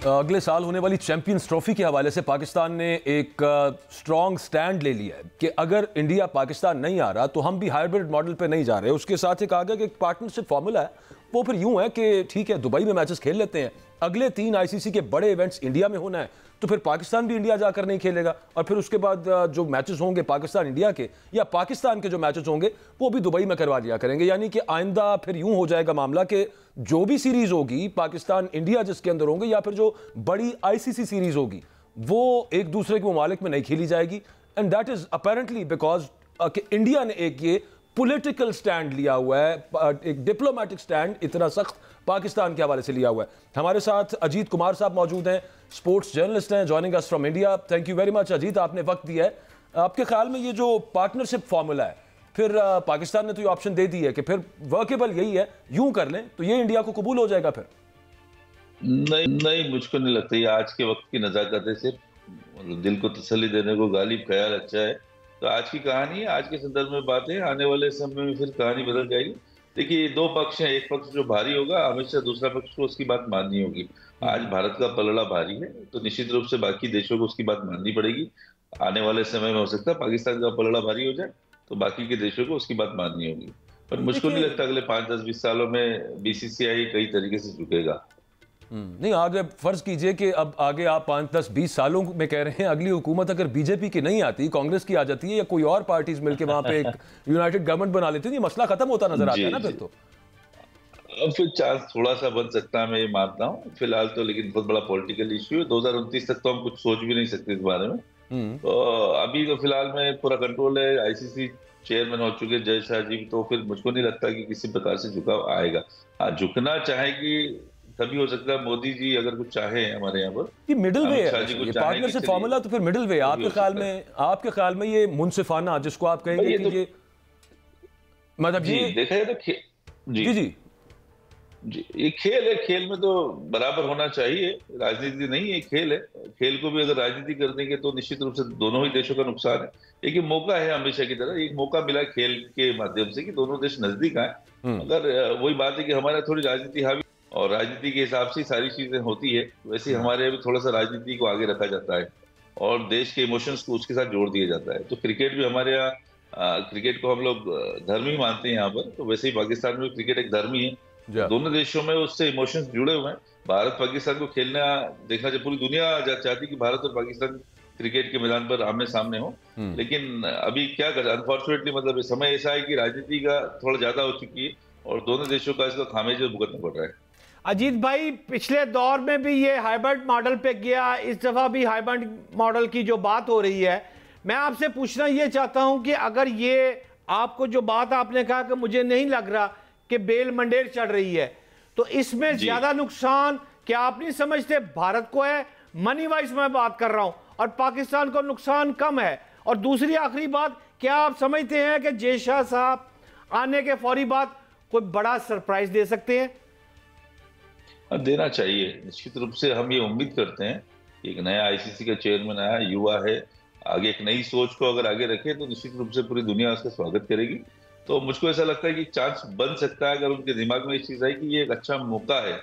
अगले साल होने वाली चैंपियंस ट्रॉफी के हवाले से पाकिस्तान ने एक स्ट्रॉन्ग स्टैंड ले लिया है कि अगर इंडिया पाकिस्तान नहीं आ रहा तो हम भी हाइब्रिड मॉडल पे नहीं जा रहे। उसके साथ एक आगे एक पार्टनरशिप फॉर्मूला है, वो फिर यूं है कि ठीक है दुबई में मैचेस खेल लेते हैं, अगले 3 आईसीसी के बड़े इवेंट्स इंडिया में होना है तो फिर पाकिस्तान भी इंडिया जाकर नहीं खेलेगा, और फिर उसके बाद जो मैचेस होंगे पाकिस्तान इंडिया के या पाकिस्तान के जो मैचेस होंगे वो भी दुबई में करवा दिया करेंगे। यानी कि आइंदा फिर यूं हो जाएगा मामला कि जो भी सीरीज होगी पाकिस्तान इंडिया जिसके अंदर होंगे या फिर जो बड़ी आईसीसी सीरीज होगी वो एक दूसरे के ममालिक में नहीं खेली जाएगी। And that is apparently because India ने एक ये पॉलिटिकल स्टैंड लिया हुआ है, एक डिप्लोमेटिक स्टैंड इतना सख्त पाकिस्तान के हवाले से लिया हुआ है। हमारे साथ अजीत कुमार साहब मौजूद हैं, स्पोर्ट्स जर्नलिस्ट हैं, joining us from India. Thank you very much Ajit, आपने वक्त दिया है। आपके ख्याल में ये जो पार्टनरशिप फॉर्मूला है, फिर पाकिस्तान ने तो ये ऑप्शन दे दी है कि फिर वर्केबल यही है, यूं कर लें तो ये इंडिया को कबूल हो जाएगा? फिर नहीं, मुझको नहीं लगता ये आज के वक्त की नजाकत से मतलब दिल को तसल्ली देने को गालिब ख्याल अच्छा है। तो आज की कहानी है, आज के संदर्भ में बात है, आने वाले समय में फिर कहानी बदल जाएगी। देखिए दो पक्ष हैं, एक पक्ष जो भारी होगा हमेशा दूसरा पक्ष को उसकी बात माननी होगी। आज भारत का पलड़ा भारी है तो निश्चित रूप से बाकी देशों को उसकी बात माननी पड़ेगी। आने वाले समय में हो सकता है पाकिस्तान का पलड़ा भारी हो जाए तो बाकी के देशों को उसकी बात माननी होगी, पर मुझको नहीं लगता अगले 5-10-20 सालों में बीसीसीआई कई तरीके से झुकेगा। नहीं, आगे फर्ज कीजिए कि अब आगे आप 5-10-20 सालों में कह रहे हैं, अगली हुकूमत अगर बीजेपी की नहीं आती, कांग्रेस की आ जाती है या कोई और पार्टीज मिलकर वहां पे एक यूनाइटेड गवर्नमेंट बना लेती है, ये मसला खत्म होता नजर आता है ना फिर तो? अब फिर चांस थोड़ा सा बन सकता है, मैं ये मानता हूँ फिलहाल तो, लेकिन बहुत बड़ा पॉलिटिकल इश्यू है। 2029 तक तो हम कुछ सोच भी नहीं सकते इस बारे में। तो अभी तो फिलहाल में पूरा कंट्रोल है, आईसीसी चेयरमैन हो चुके जय शाह जी, तो फिर मुझको नहीं लगता कि किसी प्रकार से झुकाव आएगा। हाँ, झुकना चाहेगी तभी हो सकता है, मोदी जी अगर कुछ चाहे हमारे यहाँ पर, ये मिडिल वे है, ये पार्टनरशिप फॉर्मूला तो फिर मिडिल वे है। आपके ख्याल में ये मुनसिफाना जिसको आप कहेंगे कि ये मतलब ये देखा जाए तो जी ये खेल है, खेल में तो बराबर होना चाहिए, राजनीति नहीं है, खेल है। खेल को भी अगर राजनीति कर देंगे तो निश्चित रूप से दोनों ही देशों का नुकसान है। लेकिन मौका है हमेशा की तरह, एक मौका मिला खेल के माध्यम से कि दोनों देश नजदीक आए। अगर वही बात है कि हमारे थोड़ी राजनीति हावी और राजनीति के हिसाब से सारी चीजें होती है, वैसे हमारे यहाँ भी थोड़ा सा राजनीति को आगे रखा जाता है और देश के इमोशंस को उसके साथ जोड़ दिया जाता है। तो क्रिकेट भी हमारे यहाँ, क्रिकेट को हम लोग धर्म ही मानते हैं यहाँ पर, तो वैसे ही पाकिस्तान में क्रिकेट एक धर्म ही है। दोनों देशों में उससे इमोशंस जुड़े हुए हैं। भारत पाकिस्तान को खेलना देखना चाहिए, पूरी दुनिया चाहती कि भारत और पाकिस्तान क्रिकेट के मैदान पर आमने सामने हो, लेकिन अभी क्या कर, अनफॉर्चुनेटली मतलब समय ऐसा है कि राजनीति का थोड़ा ज्यादा हो चुकी है और दोनों देशों का इसका खामियाजा भुगतना पड़ रहा है। अजीत भाई, पिछले दौर में भी ये हाइब्रिड मॉडल पे गया, इस दफा भी हाइब्रिड मॉडल की जो बात हो रही है, मैं आपसे पूछना ये चाहता हूं कि अगर ये आपको जो बात आपने कहा कि मुझे नहीं लग रहा कि बेल मंडेर चढ़ रही है, तो इसमें ज्यादा नुकसान क्या आप नहीं समझते भारत को है? मनी वाइज मैं बात कर रहा हूं, और पाकिस्तान को नुकसान कम है। और दूसरी आखिरी बात, क्या आप समझते हैं कि जय शाह साहब आने के फौरी बाद कोई बड़ा सरप्राइज दे सकते हैं? देना चाहिए, निश्चित रूप से हम ये उम्मीद करते हैं। एक नया आईसीसी का चेयरमैन आया, युवा है, आगे एक नई सोच को अगर आगे रखे तो निश्चित रूप से पूरी दुनिया उसका स्वागत करेगी। तो मुझको ऐसा लगता है कि चांस बन सकता है, अगर उनके दिमाग में इस चीज आई कि ये एक अच्छा मौका है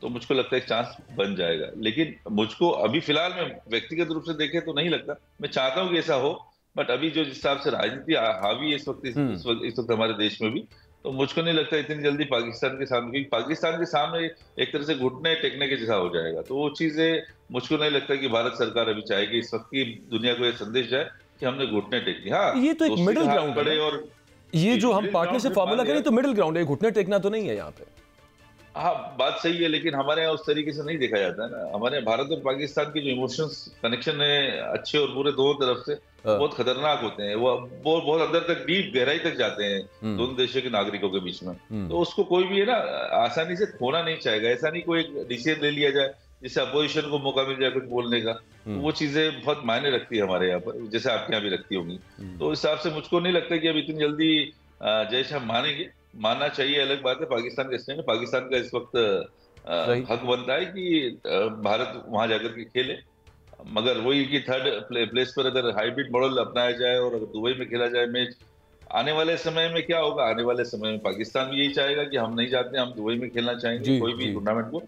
तो मुझको लगता है चांस बन जाएगा। लेकिन मुझको अभी फिलहाल में व्यक्तिगत रूप से देखे तो नहीं लगता, मैं चाहता हूँ कि ऐसा हो, बट अभी जो जिस हिसाब से राजनीति हावी है इस वक्त हमारे देश में भी, तो मुझको नहीं लगता इतनी जल्दी पाकिस्तान के सामने, क्योंकि पाकिस्तान के सामने एक तरह से घुटने टेकने के जैसा हो जाएगा। तो वो चीजें मुझको नहीं लगता कि भारत सरकार अभी चाहेगी इस वक्त की दुनिया को यह संदेश जाए कि हमने घुटने टेक दिए। हाँ, ये तो एक मिडिल ग्राउंड है, और ये जो हम पार्टनरशिप फॉर्मूला करें तो मिडिल ग्राउंड है, घुटने टेकना तो नहीं है यहाँ पे। हाँ, बात सही है, लेकिन हमारे यहाँ उस तरीके से नहीं देखा जाता है ना। हमारे भारत और पाकिस्तान के जो इमोशंस कनेक्शन है अच्छे और बुरे दोनों तरफ से, बहुत खतरनाक होते हैं। वो बहुत अंदर तक, डीप गहराई तक जाते हैं दोनों देशों के नागरिकों के बीच में। तो उसको कोई भी है ना आसानी से खोना नहीं चाहेगा। ऐसा नहीं कोई एक डिसीजन ले लिया जाए जिससे अपोजिशन को मौका मिल जाए कुछ बोलने का, तो वो चीजें बहुत मायने रखती है हमारे यहाँ पर, जैसे आपके यहाँ भी रखती होंगी। तो इस हिसाब से मुझको नहीं लगता कि अब इतनी जल्दी जय शाह मानेंगे। मानना चाहिए, अलग बात है, पाकिस्तान का स्टैंड है, पाकिस्तान का इस वक्त हक बनता है कि भारत वहां जाकर के खेले। मगर वही कि थर्ड प्लेस पर अगर हाइब्रिड मॉडल अपनाया जाए और अगर दुबई में खेला जाए मैच, आने वाले समय में क्या होगा, आने वाले समय में पाकिस्तान भी यही चाहेगा कि हम नहीं चाहते, हम दुबई में खेलना चाहेंगे कोई भी टूर्नामेंट को।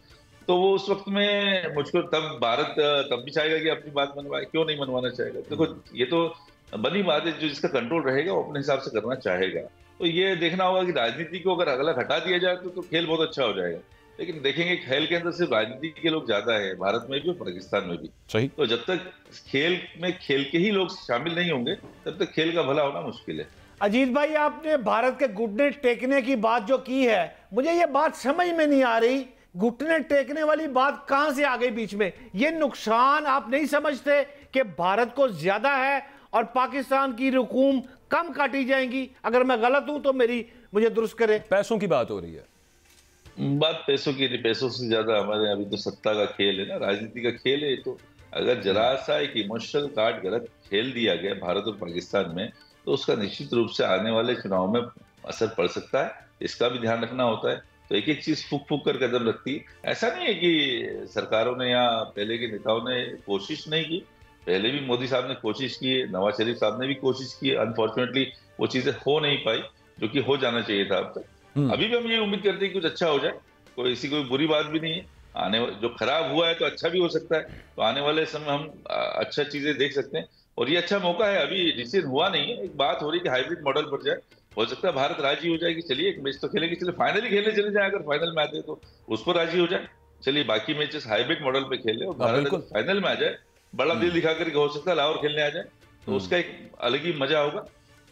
तो वो उस वक्त में मुझको तब भारत तब भी चाहेगा कि अपनी बात मनवाए, क्यों नहीं मनवाना चाहेगा? देखो ये तो बनी बात है, जो जिसका कंट्रोल रहेगा वो अपने हिसाब से करना चाहेगा। तो ये देखना होगा कि राजनीति को अगर अगला हटा दिया जाए तो खेल बहुत अच्छा हो जाएगा। लेकिन देखेंगे खेल के अंदर सिर्फ राजनीति के लोग ज्यादा है, भारत में भी और पाकिस्तान में भी। सही। तो जब तक खेल में खेल के ही लोग शामिल नहीं होंगे तब तक खेल का भला होना मुश्किल है। अजीत भाई, आपने भारत के घुटने टेकने की बात जो की है, मुझे ये बात समझ में नहीं आ रही। घुटने टेकने वाली बात कहां से आ गई बीच में? ये नुकसान आप नहीं समझते कि भारत को ज्यादा है और पाकिस्तान की रकूम कम काटी जाएंगी? अगर मैं गलत हूं तो मुझे दुरुस्त करें। पैसों की बात हो रही है। बात पैसों की नहीं, पैसों से ज्यादा हमारे अभी तो सत्ता का खेल है ना, राजनीति का खेल है। तो अगर जरा सा एक इमोशनल कार्ड गलत खेल दिया गया भारत और पाकिस्तान में, तो उसका निश्चित रूप से आने वाले चुनाव में असर पड़ सकता है। इसका भी ध्यान रखना होता है। तो एक एक चीज फूक फूक कर कदम रखती है। ऐसा नहीं है कि सरकारों ने या पहले के नेताओं ने कोशिश नहीं की। पहले भी मोदी साहब ने कोशिश की, नवाज शरीफ साहब ने भी कोशिश की। अनफॉर्चुनेटली वो चीजें हो नहीं पाई जो कि हो जाना चाहिए था अब तक। अभी भी हम ये उम्मीद करते हैं कि कुछ अच्छा हो जाए। कोई बुरी बात भी नहीं है। जो खराब हुआ है तो अच्छा भी हो सकता है। तो आने वाले समय हम अच्छा चीजें देख सकते हैं और ये अच्छा मौका है। अभी डिसीजन हुआ नहीं है, एक बात हो रही है कि हाइब्रिड मॉडल पर जाए। हो सकता है भारत राजी हो जाए कि चलिए एक मैच तो खेलेंगे, चलिए फाइनली खेलने चले जाए। अगर फाइनल में आते हैं तो उस पर राजी हो जाए, चलिए बाकी मैचेस हाइब्रिड मॉडल पे खेले और भारत फाइनल में आ जाए, बड़ा दिल दिखा करके हो सकता है लाहौर खेलने आ जाए, तो उसका एक अलग ही मजा होगा।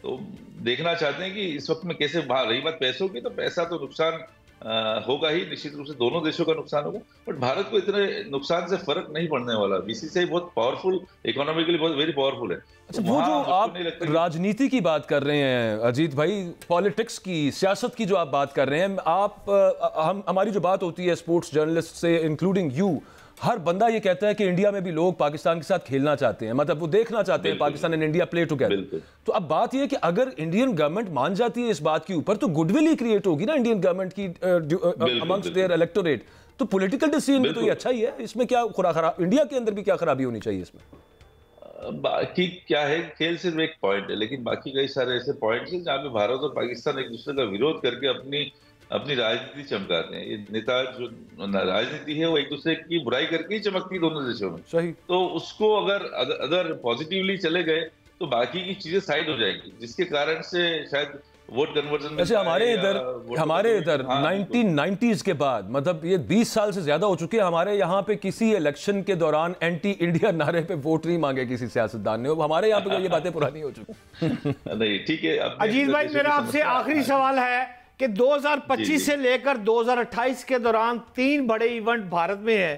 तो देखना चाहते हैं कि इस वक्त में कैसे रही बात पैसों की, तो पैसा तो नुकसान होगा ही, निश्चित रूप से दोनों देशों का नुकसान होगा। बट भारत को इतने नुकसान से फर्क नहीं पड़ने वाला। बीसीसीआई बहुत पावरफुल, इकोनॉमिकली बहुत वेरी पावरफुल है। अच्छा, वो जो आप राजनीति की बात कर रहे हैं अजीत भाई, पॉलिटिक्स की, सियासत की जो आप बात कर रहे हैं, हमारी जो बात होती है स्पोर्ट्स जर्नलिस्ट से, इंक्लूडिंग यू, हर बंदा ये कहता है कि इंडिया में भी लोग पाकिस्तान के साथ खेलना चाहते हैं, मतलब वो देखना चाहते हैं Pakistan and India play together. तो अब बात ये है कि अगर इंडियन गवर्नमेंट मान जाती है इस बात के ऊपर, तो गुडविल ही क्रिएट होगी ना इंडियन गवर्नमेंट की अमंग्स्ट देयर इलेक्टोरेट। तो पॉलिटिकल डिसीजन में तो ये अच्छा ही है। इसमें क्या इंडिया के अंदर भी क्या खराबी होनी चाहिए इसमें? बाकी क्या है, खेल सिर्फ एक पॉइंट है, लेकिन बाकी कई सारे ऐसे पॉइंट्स हैं जहाँ पे भारत और पाकिस्तान एक दूसरे का विरोध करके अपनी राजनीति चमकाते हैं। ये नेता जो राजनीति है वो एक दूसरे की बुराई करके ही चमकती है दोनों देशों में। सही। तो उसको अगर पॉजिटिवली चले गए तो बाकी की चीजें साइड हो जाएगी, जिसके कारण से शायद वोट कन्वर्जन में। जैसे हमारे इधर 1990s के बाद, मतलब ये 20 साल से ज्यादा हो चुके हैं, हमारे यहाँ पे किसी इलेक्शन के दौरान एंटी इंडिया नारे पे वोट नहीं मांगे किसी सियासतदान ने। हमारे यहाँ पे ये बातें पुरानी हो चुकी। नहीं, ठीक है। अजीत भाई, मेरा आपसे आखिरी सवाल है कि 2025 से लेकर 2028 के दौरान 3 बड़े इवेंट भारत में है,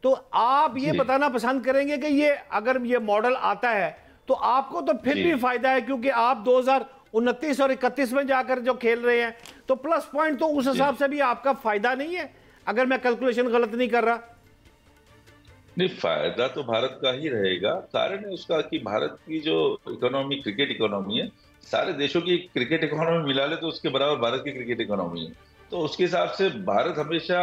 तो आप ये बताना पसंद करेंगे कि ये अगर ये मॉडल आता है तो आपको तो फिर भी फायदा है, क्योंकि आप 2029 और 31 में जाकर जो खेल रहे हैं, तो प्लस पॉइंट तो उस हिसाब से भी आपका फायदा नहीं है, अगर मैं कैलकुलेशन गलत नहीं कर रहा? नहीं, फायदा तो भारत का ही रहेगा। कारण है उसका कि भारत की जो इकोनॉमी, क्रिकेट इकोनॉमी है, सारे देशों की क्रिकेट इकोनॉमी मिला ले तो उसके बराबर भारत की क्रिकेट इकोनॉमी है। तो उसके हिसाब से भारत हमेशा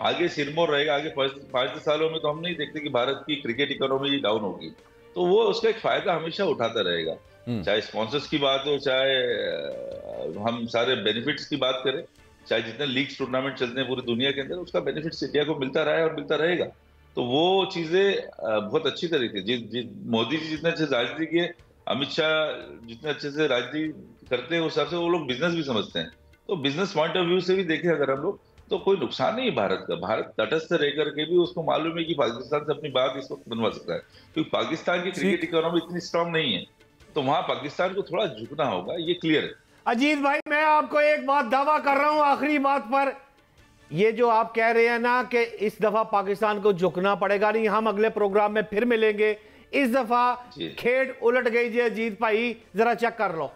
आगे सिरमौर रहेगा। आगे 5 सालों में तो हम नहीं देखते कि भारत की क्रिकेट इकोनॉमी डाउन होगी। तो वो उसका एक फायदा हमेशा उठाता रहेगा, चाहे स्पॉन्सर्स की बात हो, चाहे हम सारे बेनिफिट्स की बात करें, चाहे जितने लीग्स टूर्नामेंट चलते हैं पूरी दुनिया के अंदर, उसका बेनिफिट्स इंडिया को मिलता रहा है और मिलता रहेगा। तो वो चीजें बहुत अच्छी तरीके से मोदी जी जितने अच्छे राजनीति किए, अमित शाह जितने अच्छे से राजनीति करते हैं, उस हिसाब से वो लोग बिजनेस भी समझते हैं। तो बिजनेस पॉइंट ऑफ व्यू से भी देखें अगर हम लोग, तो कोई नुकसान नहीं है भारत का। भारत तटस्थ रह करके भी उसको मालूम है कि पाकिस्तान से अपनी बात इस वक्त बनवा सकता है, क्योंकि पाकिस्तान की क्रिकेट इकोनॉमी इतनी स्ट्रांग नहीं है। तो वहां पाकिस्तान को थोड़ा झुकना होगा, ये क्लियर है। अजीत भाई, मैं आपको एक बात दावा कर रहा हूं आखिरी बात पर, ये जो आप कह रहे हैं ना कि इस दफा पाकिस्तान को झुकना पड़ेगा नहीं, हम अगले प्रोग्राम में फिर मिलेंगे। इस दफा खेड उलट गई जी अजीत भाई, जरा चेक कर लो।